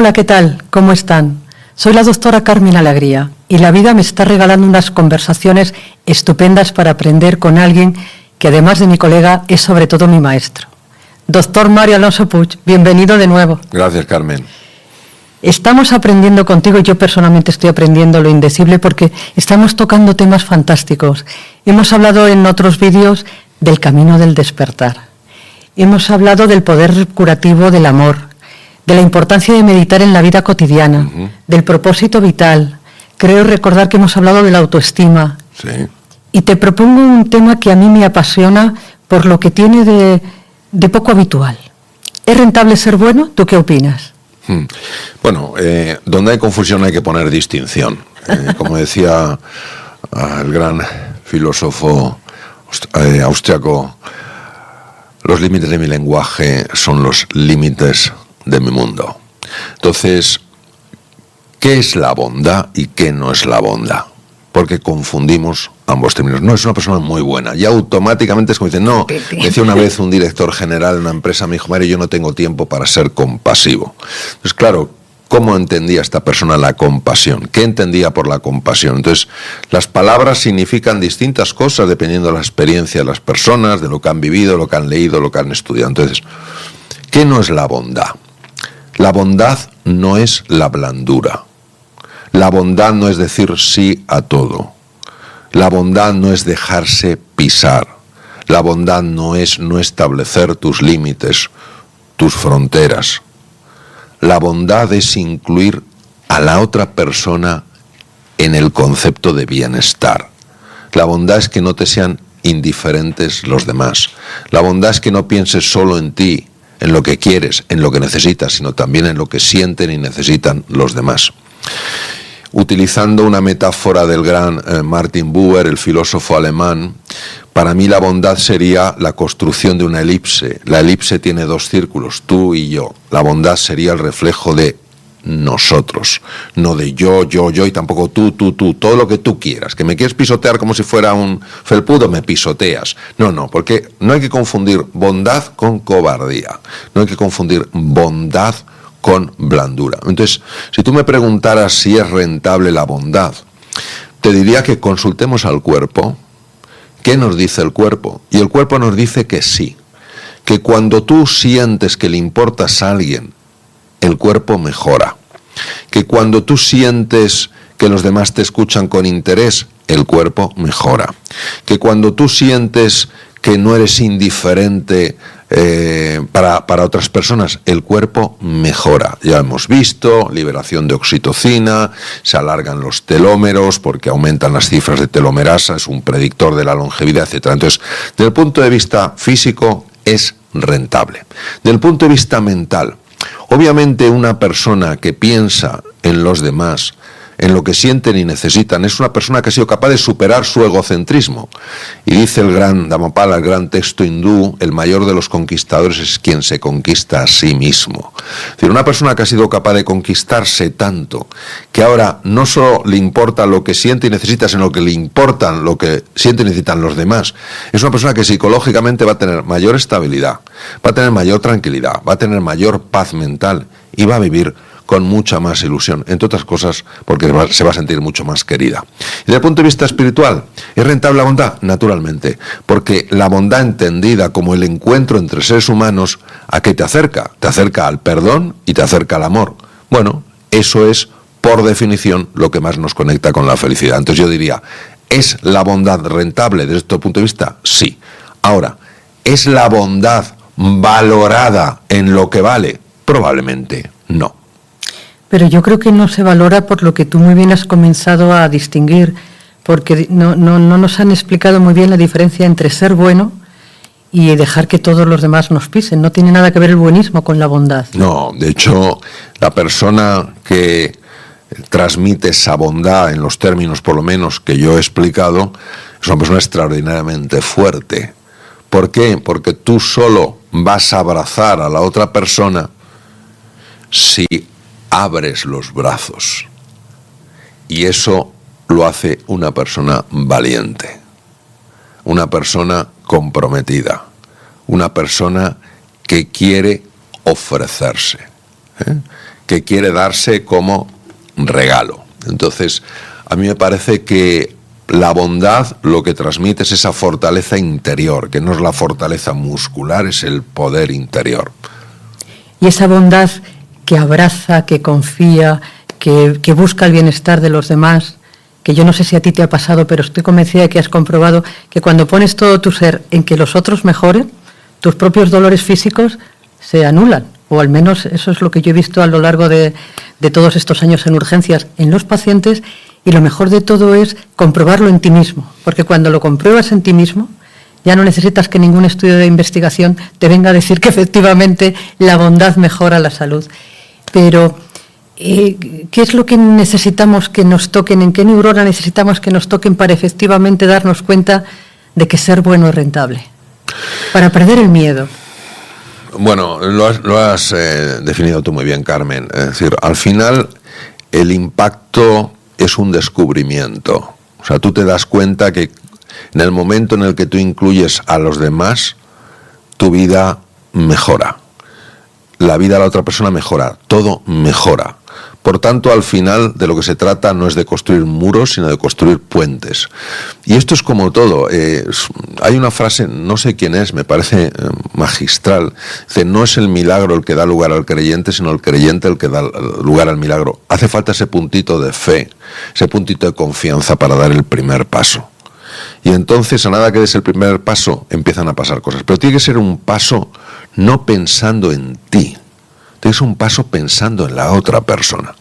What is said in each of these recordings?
Hola, ¿qué tal? ¿Cómo están? Soy la doctora Carmen Alegría y la vida me está regalando unas conversaciones estupendas para aprender con alguien que, además de mi colega, es sobre todo mi maestro. Doctor Mario Alonso Puig, bienvenido de nuevo. Gracias, Carmen. Estamos aprendiendo contigo, yo personalmente estoy aprendiendo lo indecible porque estamos tocando temas fantásticos. Hemos hablado en otros vídeos del camino del despertar. Hemos hablado del poder curativo del amor, de la importancia de meditar en la vida cotidiana, del propósito vital. Creo recordar que hemos hablado de la autoestima. Sí. Y te propongo un tema que a mí me apasiona por lo que tiene de poco habitual. ¿Es rentable ser bueno? ¿Tú qué opinas? Bueno, donde hay confusión hay que poner distinción. Como decía el gran filósofo austriaco, los límites de mi lenguaje son los límites de mi mundo. Entonces, ¿qué es la bondad y qué no es la bondad? Porque confundimos ambos términos. No, es una persona muy buena. Ya automáticamente es como dicen, no, decía una vez un director general de una empresa, me dijo, Mario, yo no tengo tiempo para ser compasivo. Entonces, claro, ¿cómo entendía esta persona la compasión? ¿Qué entendía por la compasión? Entonces, las palabras significan distintas cosas dependiendo de la experiencia de las personas, de lo que han vivido, lo que han leído, lo que han estudiado. Entonces, ¿qué no es la bondad? La bondad no es la blandura. La bondad no es decir sí a todo. La bondad no es dejarse pisar. La bondad no es no establecer tus límites, tus fronteras. La bondad es incluir a la otra persona en el concepto de bienestar. La bondad es que no te sean indiferentes los demás. La bondad es que no pienses solo en ti, en lo que quieres, en lo que necesitas, sino también en lo que sienten y necesitan los demás. Utilizando una metáfora del gran Martin Buber, el filósofo alemán, para mí la bondad sería la construcción de una elipse. La elipse tiene dos círculos, tú y yo. La bondad sería el reflejo de nosotros, no de yo, y tampoco tú, todo lo que tú quieras. Que me quieres pisotear como si fuera un felpudo, me pisoteas. No, porque no hay que confundir bondad con cobardía. No hay que confundir bondad con blandura. Entonces, si tú me preguntaras si es rentable la bondad, te diría que consultemos al cuerpo. ¿Qué nos dice el cuerpo? Y el cuerpo nos dice que sí, que cuando tú sientes que le importas a alguien, el cuerpo mejora, que cuando tú sientes que los demás te escuchan con interés, el cuerpo mejora, que cuando tú sientes que no eres indiferente para otras personas, el cuerpo mejora. Ya hemos visto, liberación de oxitocina, se alargan los telómeros porque aumentan las cifras de telomerasa, es un predictor de la longevidad, etc. Entonces, desde el punto de vista físico, es rentable. Desde el punto de vista mental, obviamente una persona que piensa en los demás, en lo que sienten y necesitan, es una persona que ha sido capaz de superar su egocentrismo. Y dice el gran Dhammapada, el gran texto hindú, el mayor de los conquistadores es quien se conquista a sí mismo. Es decir, una persona que ha sido capaz de conquistarse tanto, que ahora no solo le importa lo que siente y necesita, sino que le importan lo que siente y necesitan los demás, es una persona que psicológicamente va a tener mayor estabilidad, va a tener mayor tranquilidad, va a tener mayor paz mental y va a vivir con mucha más ilusión, entre otras cosas porque se va a sentir mucho más querida. Y desde el punto de vista espiritual, ¿es rentable la bondad? Naturalmente, porque la bondad entendida como el encuentro entre seres humanos, ¿a qué te acerca? Te acerca al perdón y te acerca al amor. Bueno, eso es, por definición, lo que más nos conecta con la felicidad. Entonces yo diría, ¿es la bondad rentable desde este punto de vista? Sí. Ahora, ¿es la bondad valorada en lo que vale? Probablemente no. Pero yo creo que no se valora por lo que tú muy bien has comenzado a distinguir, porque no nos han explicado muy bien la diferencia entre ser bueno y dejar que todos los demás nos pisen. No tiene nada que ver el buenismo con la bondad. No, de hecho, la persona que transmite esa bondad en los términos, por lo menos, que yo he explicado, es una persona extraordinariamente fuerte. ¿Por qué? Porque tú solo vas a abrazar a la otra persona si abres los brazos, y eso lo hace una persona valiente, una persona comprometida, una persona que quiere ofrecerse, que quiere darse como regalo. Entonces, a mí me parece que la bondad lo que transmite es esa fortaleza interior, que no es la fortaleza muscular, es el poder interior. Y esa bondad que abraza, que confía, que busca el bienestar de los demás, que yo no sé si a ti te ha pasado, pero estoy convencida de que has comprobado que cuando pones todo tu ser en que los otros mejoren, tus propios dolores físicos se anulan, o al menos eso es lo que yo he visto a lo largo de todos estos años en urgencias en los pacientes, y lo mejor de todo es comprobarlo en ti mismo, porque cuando lo compruebas en ti mismo, ya no necesitas que ningún estudio de investigación te venga a decir que efectivamente la bondad mejora la salud. Pero, ¿qué es lo que necesitamos que nos toquen? ¿En qué neurona necesitamos que nos toquen para efectivamente darnos cuenta de que ser bueno es rentable? Para perder el miedo. Bueno, lo has definido tú muy bien, Carmen. Es decir, al final el impacto es un descubrimiento. O sea, tú te das cuenta que en el momento en el que tú incluyes a los demás, tu vida mejora. La vida de la otra persona mejora, todo mejora. Por tanto, al final de lo que se trata no es de construir muros, sino de construir puentes. Y esto es como todo. Hay una frase, no sé quién es, me parece magistral. Dice, no es el milagro el que da lugar al creyente, sino el creyente el que da lugar al milagro. Hace falta ese puntito de fe, ese puntito de confianza para dar el primer paso. Y entonces, a nada que des el primer paso, empiezan a pasar cosas. Pero tiene que ser un paso no pensando en ti. Es un paso pensando en la otra persona.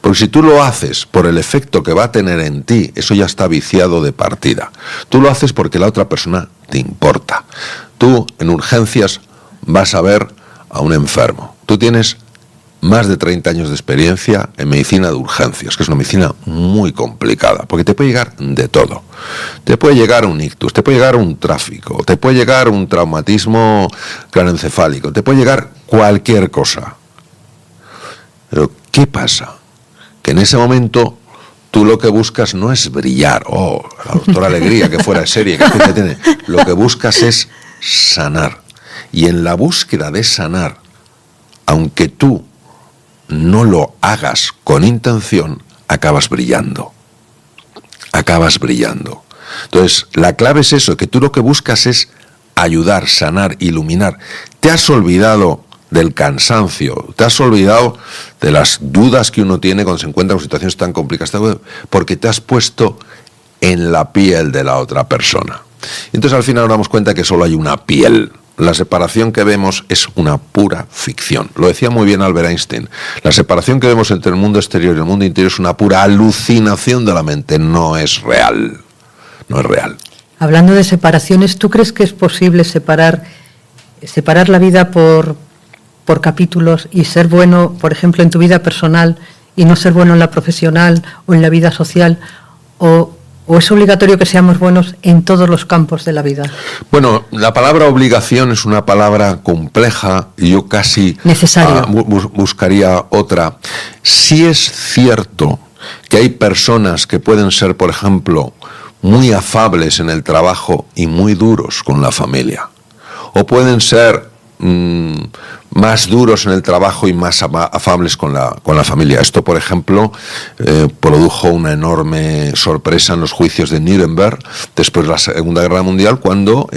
Porque si tú lo haces por el efecto que va a tener en ti, eso ya está viciado de partida. Tú lo haces porque la otra persona te importa. Tú, en urgencias, vas a ver a un enfermo. Tú tienes más de 30 años de experiencia en medicina de urgencias, que es una medicina muy complicada, porque te puede llegar de todo. Te puede llegar un ictus, te puede llegar un tráfico, te puede llegar un traumatismo craneoencefálico, te puede llegar cualquier cosa. Pero, ¿qué pasa? Que en ese momento tú lo que buscas no es brillar, la doctora Alegría, que fuera serie, que tiene. Lo que buscas es sanar. Y en la búsqueda de sanar, aunque tú no lo hagas con intención, acabas brillando. Acabas brillando. Entonces, la clave es eso, que tú lo que buscas es ayudar, sanar, iluminar. Te has olvidado del cansancio, te has olvidado de las dudas que uno tiene cuando se encuentra en situaciones tan complicadas, porque te has puesto en la piel de la otra persona. Entonces al final nos damos cuenta que solo hay una piel. La separación que vemos es una pura ficción. Lo decía muy bien Albert Einstein. La separación que vemos entre el mundo exterior y el mundo interior es una pura alucinación de la mente, no es real. No es real. Hablando de separaciones, ¿tú crees que es posible separar la vida por capítulos y ser bueno, por ejemplo, en tu vida personal y no ser bueno en la profesional o en la vida social? ¿O es obligatorio que seamos buenos en todos los campos de la vida? Bueno, la palabra obligación es una palabra compleja y yo casi buscaría otra. Sí es cierto que hay personas que pueden ser, por ejemplo, muy afables en el trabajo y muy duros con la familia. O pueden ser más duros en el trabajo y más afables con la familia. Esto, por ejemplo, produjo una enorme sorpresa en los juicios de Nuremberg después de la Segunda Guerra Mundial, cuando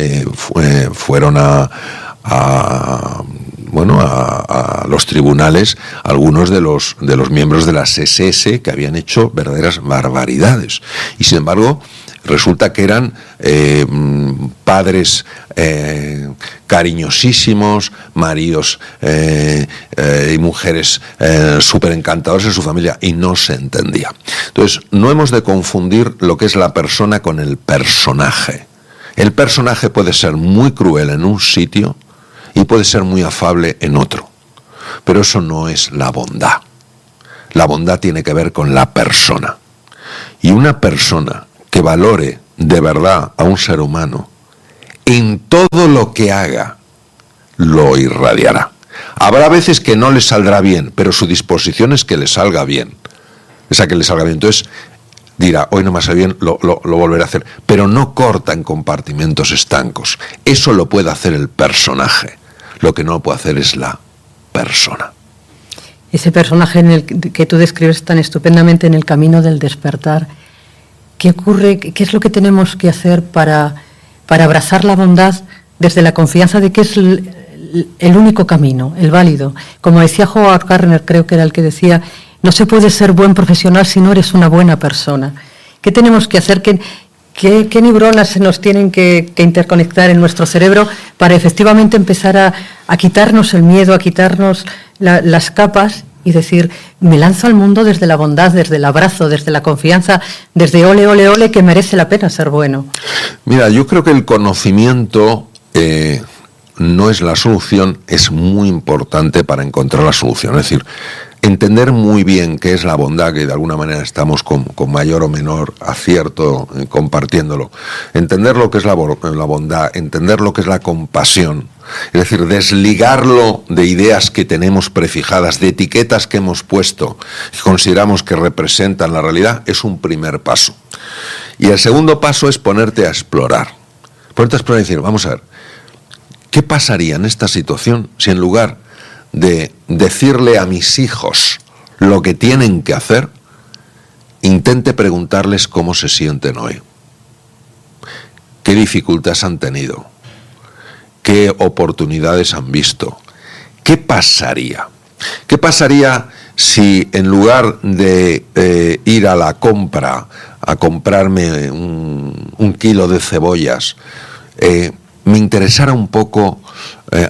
fueron a los tribunales algunos de los miembros de las SS que habían hecho verdaderas barbaridades. Y sin embargo, resulta que eran padres cariñosísimos, maridos y mujeres súper encantadores en su familia, y no se entendía. Entonces, no hemos de confundir lo que es la persona con el personaje. El personaje puede ser muy cruel en un sitio y puede ser muy afable en otro, pero eso no es la bondad. La bondad tiene que ver con la persona. Y una persona que valore de verdad a un ser humano, en todo lo que haga, lo irradiará. Habrá veces que no le saldrá bien, pero su disposición es que le salga bien. Esa que le salga bien. Entonces dirá, hoy no me sale bien, lo volveré a hacer. Pero no corta en compartimentos estancos. Eso lo puede hacer el personaje. Lo que no lo puede hacer es la persona. ese personaje en el que tú describes tan estupendamente en el camino del despertar. ¿Qué ocurre? ¿Qué es lo que tenemos que hacer para abrazar la bondad desde la confianza de que es el único camino, el válido? Como decía Howard Gardner, creo que era el que decía, no se puede ser buen profesional si no eres una buena persona. ¿Qué tenemos que hacer? ¿Qué neuronas se nos tienen que interconectar en nuestro cerebro para efectivamente empezar a quitarnos el miedo, a quitarnos las capas y decir, me lanzo al mundo desde la bondad, desde el abrazo, desde la confianza, desde ole, ole, ole, que merece la pena ser bueno? Mira, yo creo que el conocimiento no es la solución, es muy importante para encontrar la solución. Es decir, entender muy bien qué es la bondad, que de alguna manera estamos con mayor o menor acierto compartiéndolo. Entender lo que es la bondad, entender lo que es la compasión. Es decir, desligarlo de ideas que tenemos prefijadas, de etiquetas que hemos puesto, que consideramos que representan la realidad, es un primer paso. Y el segundo paso es ponerte a explorar. Ponerte a explorar y decir, vamos a ver, ¿qué pasaría en esta situación si en lugar de decirle a mis hijos lo que tienen que hacer, intente preguntarles cómo se sienten hoy? ¿Qué dificultades han tenido? ¿Qué oportunidades han visto? ¿Qué pasaría? ¿Qué pasaría si en lugar de ir a la compra a comprarme un kilo de cebollas, me interesara un poco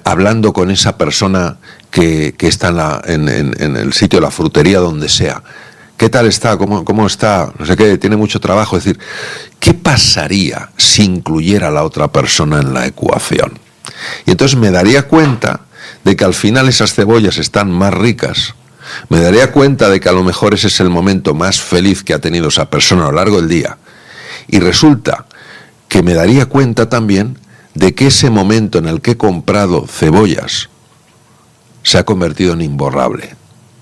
hablando con esa persona que está en el sitio de la frutería, donde sea? ¿Qué tal está? ¿Cómo está? No sé qué, tiene mucho trabajo. Es decir, ¿qué pasaría si incluyera a la otra persona en la ecuación? Y entonces me daría cuenta de que al final esas cebollas están más ricas. Me daría cuenta de que a lo mejor ese es el momento más feliz que ha tenido esa persona a lo largo del día. Y resulta que me daría cuenta también de que ese momento en el que he comprado cebollas se ha convertido en imborrable.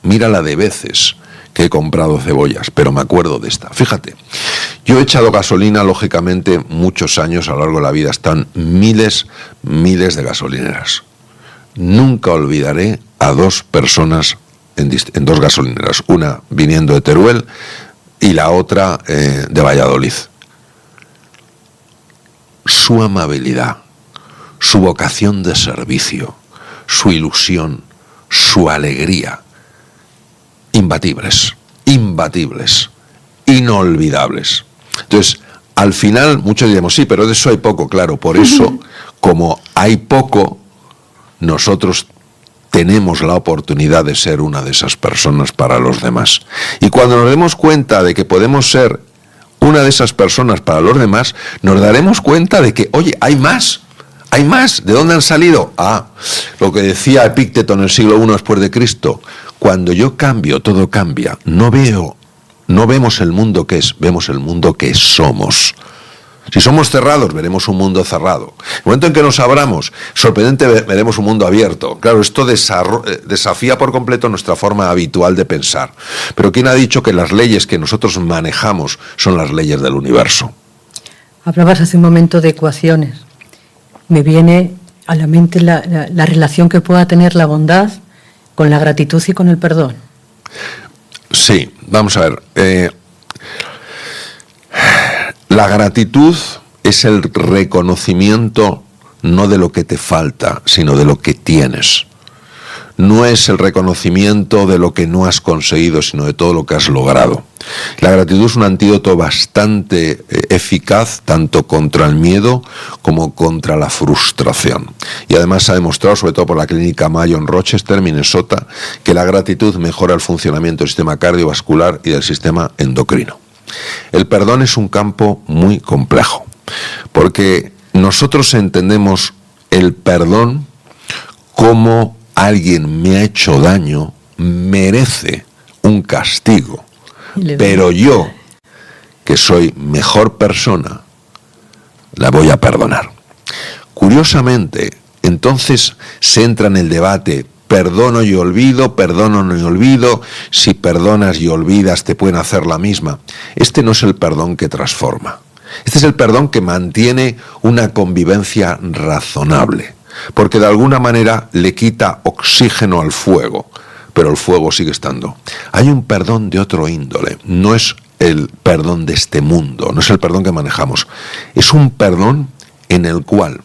Mira la de veces que he comprado cebollas, pero me acuerdo de esta. Fíjate, yo he echado gasolina, lógicamente, muchos años a lo largo de la vida. Están miles de gasolineras. Nunca olvidaré a dos personas en dos gasolineras, una viniendo de Teruel y la otra de Valladolid. Su amabilidad, su vocación de servicio, su ilusión, su alegría, imbatibles, inolvidables. Entonces, al final, muchos diremos, sí, pero de eso hay poco, claro. Por eso, como hay poco, nosotros tenemos la oportunidad de ser una de esas personas para los demás. Y cuando nos demos cuenta de que podemos ser una de esas personas para los demás, nos daremos cuenta de que, oye, hay más. Hay más. ¿De dónde han salido? Lo que decía Epícteto en el siglo I después de Cristo. Cuando yo cambio, todo cambia. No vemos el mundo que es, vemos el mundo que somos. Si somos cerrados, veremos un mundo cerrado. En el momento en que nos abramos, sorprendente, veremos un mundo abierto. Claro, esto desafía por completo nuestra forma habitual de pensar. Pero ¿quién ha dicho que las leyes que nosotros manejamos son las leyes del universo? Hablabas hace un momento de ecuaciones. Me viene a la mente la relación que pueda tener la bondad con la gratitud y con el perdón. Sí, vamos a ver. La gratitud es el reconocimiento no de lo que te falta, sino de lo que tienes. No es el reconocimiento de lo que no has conseguido, sino de todo lo que has logrado. La gratitud es un antídoto bastante eficaz, tanto contra el miedo como contra la frustración. Y además se ha demostrado, sobre todo por la clínica Mayo en Rochester, Minnesota, que la gratitud mejora el funcionamiento del sistema cardiovascular y del sistema endocrino. El perdón es un campo muy complejo, porque nosotros entendemos el perdón como alguien me ha hecho daño, merece un castigo, pero yo, que soy mejor persona, la voy a perdonar. Curiosamente, entonces se entra en el debate, perdono y olvido, perdono no y olvido, si perdonas y olvidas te pueden hacer la misma. Este no es el perdón que transforma. Este es el perdón que mantiene una convivencia razonable, porque de alguna manera le quita oxígeno al fuego pero el fuego sigue estando. Hay un perdón de otro índole, no es el perdón de este mundo, no es el perdón que manejamos, es un perdón en el cual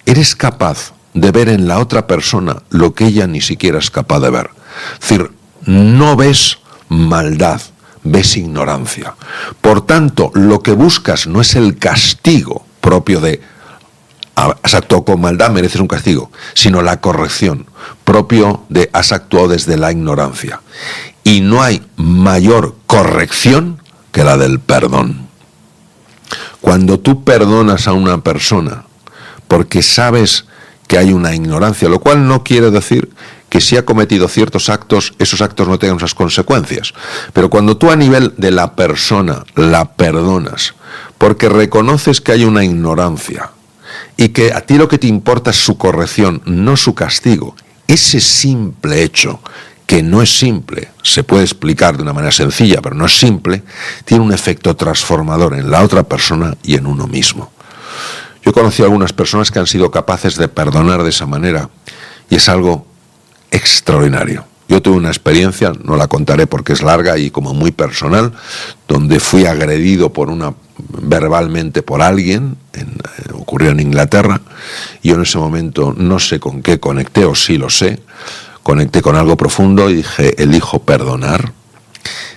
eres capaz de ver en la otra persona lo que ella ni siquiera es capaz de ver. Es decir, no ves maldad, ves ignorancia. Por tanto, lo que buscas no es el castigo propio de has actuado con maldad, mereces un castigo, sino la corrección propio de has actuado desde la ignorancia. Y no hay mayor corrección que la del perdón. Cuando tú perdonas a una persona porque sabes que hay una ignorancia, lo cual no quiere decir que si ha cometido ciertos actos, esos actos no tengan esas consecuencias. Pero cuando tú a nivel de la persona la perdonas porque reconoces que hay una ignorancia y que a ti lo que te importa es su corrección, no su castigo, ese simple hecho, que no es simple, se puede explicar de una manera sencilla, pero no es simple, tiene un efecto transformador en la otra persona y en uno mismo. Yo he conocido a algunas personas que han sido capaces de perdonar de esa manera y es algo extraordinario. Yo tuve una experiencia, no la contaré porque es larga y como muy personal, donde fui agredido verbalmente por alguien, ocurrió en Inglaterra, y yo en ese momento no sé con qué conecté, o sí lo sé, conecté con algo profundo y dije, elijo perdonar.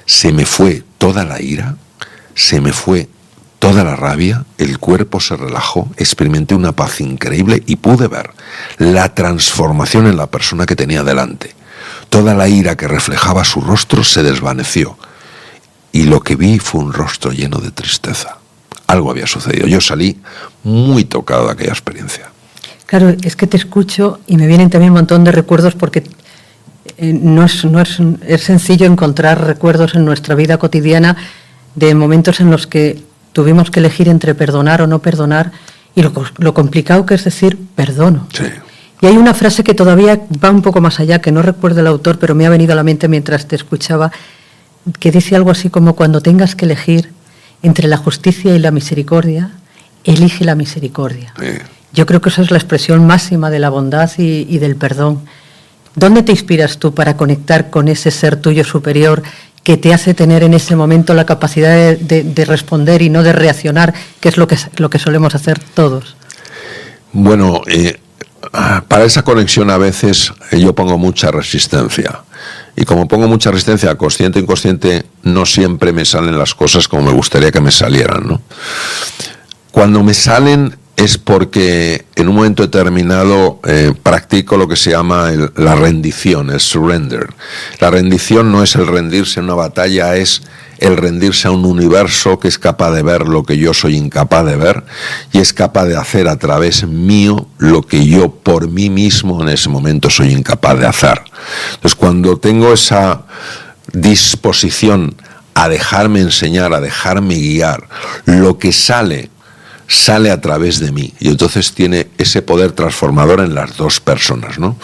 Se me fue toda la ira, se me fue toda la rabia, el cuerpo se relajó, experimenté una paz increíble y pude ver la transformación en la persona que tenía delante. Toda la ira que reflejaba su rostro se desvaneció y lo que vi fue un rostro lleno de tristeza. Algo había sucedido. Yo salí muy tocado de aquella experiencia. Claro, es que te escucho y me vienen también un montón de recuerdos porque es sencillo encontrar recuerdos en nuestra vida cotidiana de momentos en los que tuvimos que elegir entre perdonar o no perdonar y lo complicado que es decir perdono. Sí. Y hay una frase que todavía va un poco más allá, que no recuerdo el autor, pero me ha venido a la mente mientras te escuchaba, que dice algo así como cuando tengas que elegir entre la justicia y la misericordia, elige la misericordia. Sí. Yo creo que esa es la expresión máxima de la bondad y del perdón. ¿Dónde te inspiras tú para conectar con ese ser tuyo superior que te hace tener en ese momento la capacidad de responder y no de reaccionar, que es lo que solemos hacer todos? Bueno, para esa conexión a veces yo pongo mucha resistencia. Y como pongo mucha resistencia, consciente o inconsciente, no siempre me salen las cosas como me gustaría que me salieran, ¿no? Cuando me salen es porque en un momento determinado practico lo que se llama la rendición, el surrender. La rendición no es el rendirse en una batalla, es el rendirse a un universo que es capaz de ver lo que yo soy incapaz de ver y es capaz de hacer a través mío lo que yo por mí mismo en ese momento soy incapaz de hacer. Entonces, cuando tengo esa disposición a dejarme enseñar, a dejarme guiar, lo que sale a través de mí y entonces tiene ese poder transformador en las dos personas, ¿no?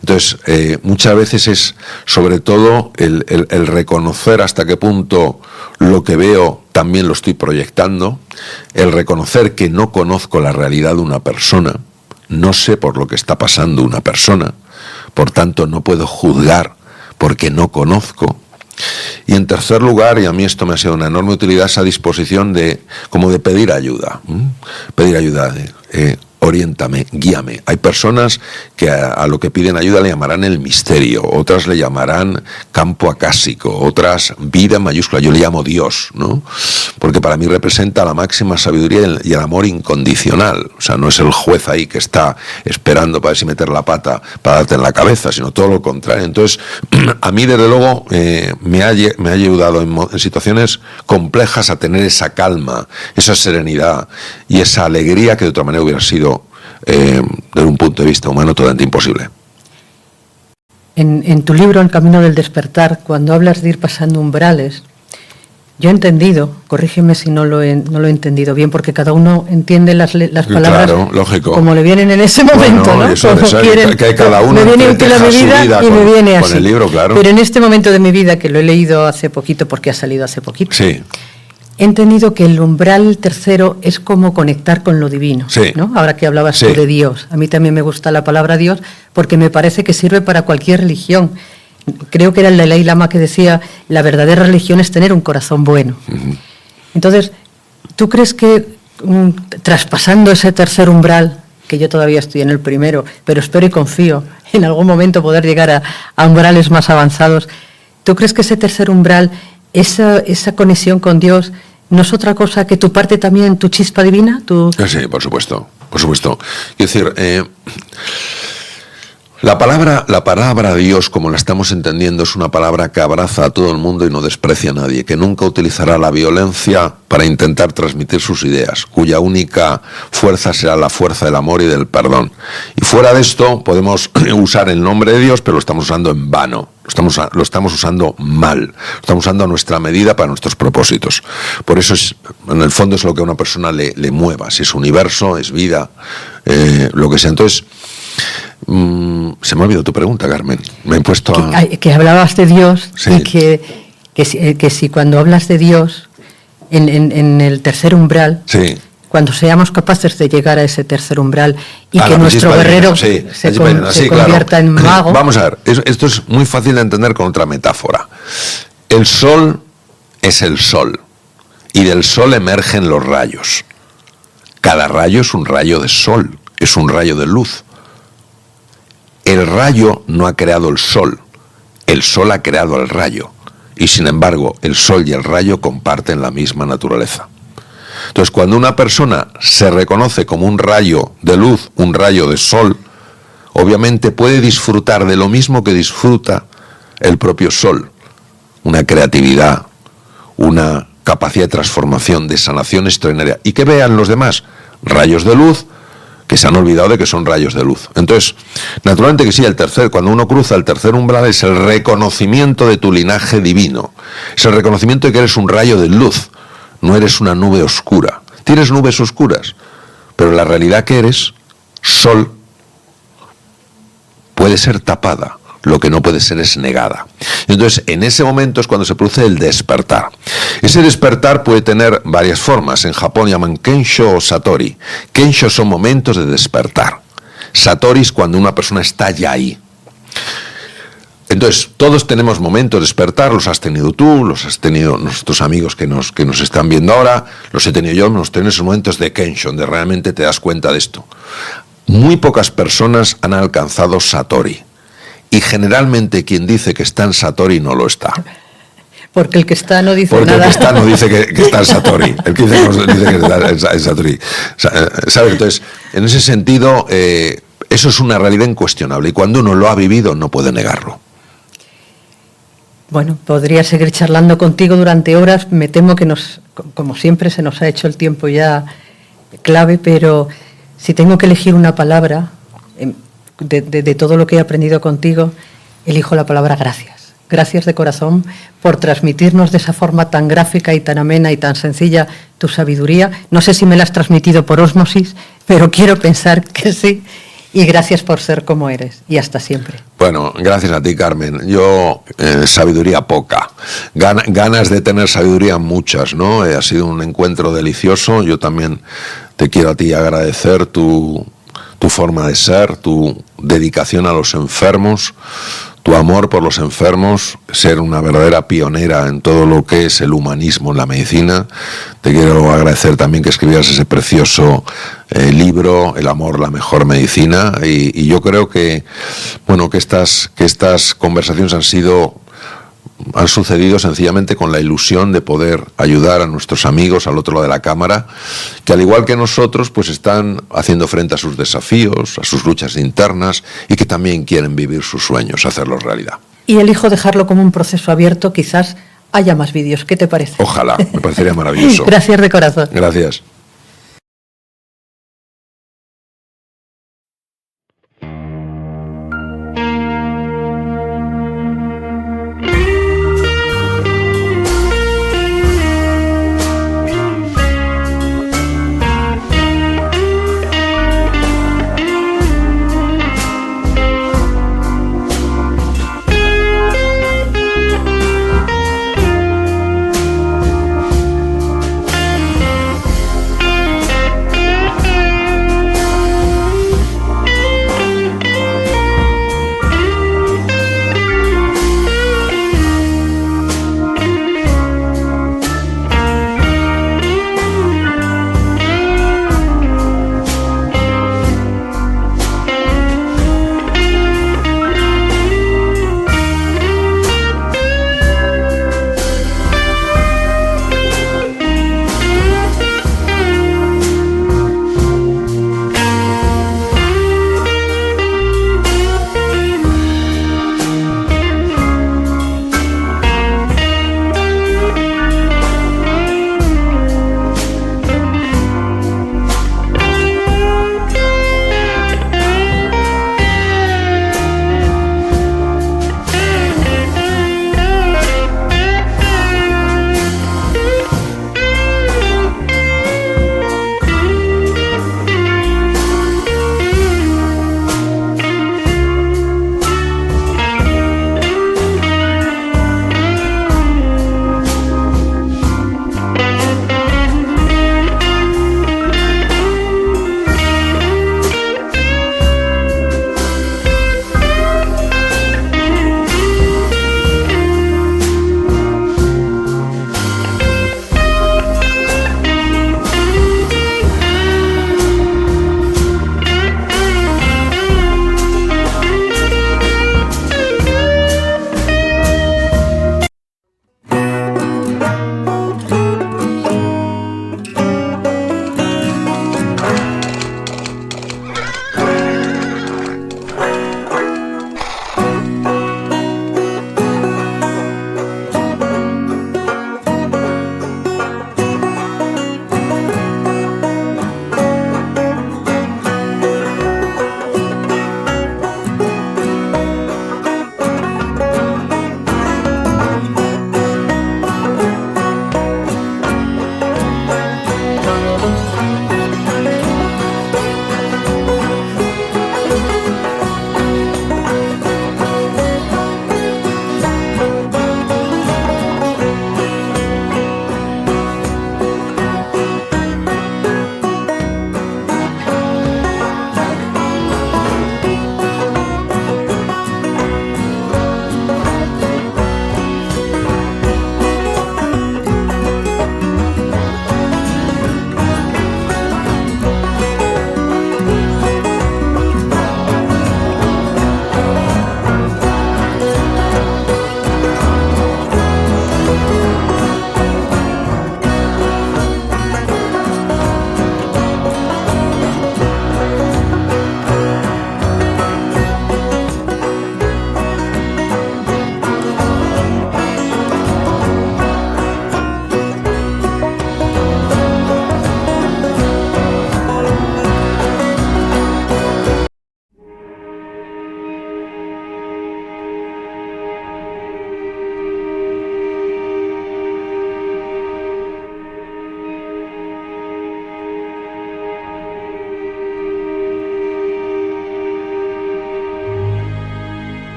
Entonces, muchas veces es sobre todo el reconocer hasta qué punto lo que veo también lo estoy proyectando, el reconocer que no conozco la realidad de una persona, no sé por lo que está pasando una persona, por tanto no puedo juzgar porque no conozco. Y en tercer lugar, y a mí esto me ha sido una enorme utilidad, esa disposición de pedir ayuda, pedir ayuda, oriéntame, guíame. Hay personas que a lo que piden ayuda le llamarán el misterio, otras le llamarán campo acásico, otras vida en mayúscula, yo le llamo Dios, ¿no? Porque para mí representa la máxima sabiduría y el amor incondicional. O sea, no es el juez ahí que está esperando para ver si meter la pata para darte en la cabeza, sino todo lo contrario. Entonces, a mí desde luego me ha ayudado en situaciones complejas a tener esa calma, esa serenidad y esa alegría que de otra manera hubiera sido desde un punto de vista humano totalmente imposible. En tu libro El camino del despertar, cuando hablas de ir pasando umbrales, yo he entendido, corrígeme si no lo he entendido bien, porque cada uno entiende las palabras, claro, lógico, como le vienen en ese momento, bueno, ¿no? Eso, que cada uno me viene útil a mi vida y me viene así. Con el libro, claro. Pero en este momento de mi vida, que lo he leído hace poquito, porque ha salido hace poquito, sí, he entendido que el umbral tercero es como conectar con lo divino, sí, ¿no? Ahora que hablabas tú de Dios. A mí también me gusta la palabra Dios porque me parece que sirve para cualquier religión. creo que era el Dalai Lama que decía, la verdadera religión es tener un corazón bueno. Entonces, ¿tú crees que traspasando ese tercer umbral, que yo todavía estoy en el primero, pero espero y confío en algún momento poder llegar a umbrales más avanzados, ¿tú crees que ese tercer umbral, esa conexión con Dios, no es otra cosa que tu parte también, tu chispa divina? Sí, por supuesto, por supuesto. Es decir, la palabra Dios, como la estamos entendiendo, es una palabra que abraza a todo el mundo y no desprecia a nadie, que nunca utilizará la violencia para intentar transmitir sus ideas, cuya única fuerza será la fuerza del amor y del perdón. Y fuera de esto podemos usar el nombre de Dios, pero lo estamos usando en vano, lo estamos usando mal, lo estamos usando a nuestra medida para nuestros propósitos. Por eso en el fondo es lo que a una persona le mueva, si es universo, es vida, lo que sea. Entonces, se me ha olvidado tu pregunta, Carmen. Me he puesto que hablabas de Dios, sí. Y que si cuando hablas de Dios en el tercer umbral, sí. Cuando seamos capaces de llegar a ese tercer umbral y que la nuestro guerrero sí, se convierta en mago. Vamos a ver, esto es muy fácil de entender con otra metáfora. El sol es el sol y del sol emergen los rayos. Cada rayo es un rayo de sol, es un rayo de luz. El rayo no ha creado el sol ha creado el rayo, y sin embargo el sol y el rayo comparten la misma naturaleza. Entonces, cuando una persona se reconoce como un rayo de luz, un rayo de sol, obviamente puede disfrutar de lo mismo que disfruta el propio sol, una creatividad, una capacidad de transformación, de sanación extraordinaria, y que vean los demás rayos de luz que se han olvidado de que son rayos de luz. Entonces, naturalmente que sí, cuando uno cruza el tercer umbral es el reconocimiento de tu linaje divino, es el reconocimiento de que eres un rayo de luz, no eres una nube oscura. Tienes nubes oscuras, pero la realidad que eres, sol, puede ser tapada, lo que no puede ser es negada. Entonces, en ese momento es cuando se produce el despertar. Ese despertar puede tener varias formas. En Japón llaman Kensho o Satori. Kensho son momentos de despertar. Satori es cuando una persona está ya ahí. Entonces, todos tenemos momentos de despertar, los has tenido tú, los has tenido nuestros amigos que nos están viendo ahora, los he tenido yo, hemos tenido esos momentos de Kensho, donde realmente te das cuenta de esto. Muy pocas personas han alcanzado Satori. Y generalmente quien dice que está en Satori no lo está. Porque el que está no dice nada. Porque el que está no dice que está en Satori. El que dice que está en Satori. ¿Sabes? Entonces, en ese sentido, eso es una realidad incuestionable. Y cuando uno lo ha vivido, no puede negarlo. Bueno, podría seguir charlando contigo durante horas. Me temo que como siempre, se nos ha hecho el tiempo ya clave, pero si tengo que elegir una palabra de todo lo que he aprendido contigo, elijo la palabra gracias. Gracias de corazón por transmitirnos de esa forma tan gráfica y tan amena y tan sencilla tu sabiduría. No sé si me la has transmitido por ósmosis, pero quiero pensar que sí. Y gracias por ser como eres. Y hasta siempre. Bueno, gracias a ti, Carmen. Yo, sabiduría poca. Ganas de tener sabiduría muchas, ¿no? Ha sido un encuentro delicioso. Yo también te quiero a ti agradecer tu forma de ser, tu dedicación a los enfermos, tu amor por los enfermos, ser una verdadera pionera en todo lo que es el humanismo en la medicina. Te quiero agradecer también que escribieras ese precioso libro, El amor, la mejor medicina, y yo creo que, bueno, que estas conversaciones han sucedido sencillamente con la ilusión de poder ayudar a nuestros amigos al otro lado de la cámara, que al igual que nosotros, pues están haciendo frente a sus desafíos, a sus luchas internas, y que también quieren vivir sus sueños, hacerlos realidad. Y elijo dejarlo como un proceso abierto, quizás haya más vídeos. ¿Qué te parece? Ojalá, me parecería maravilloso. Gracias de corazón. Gracias.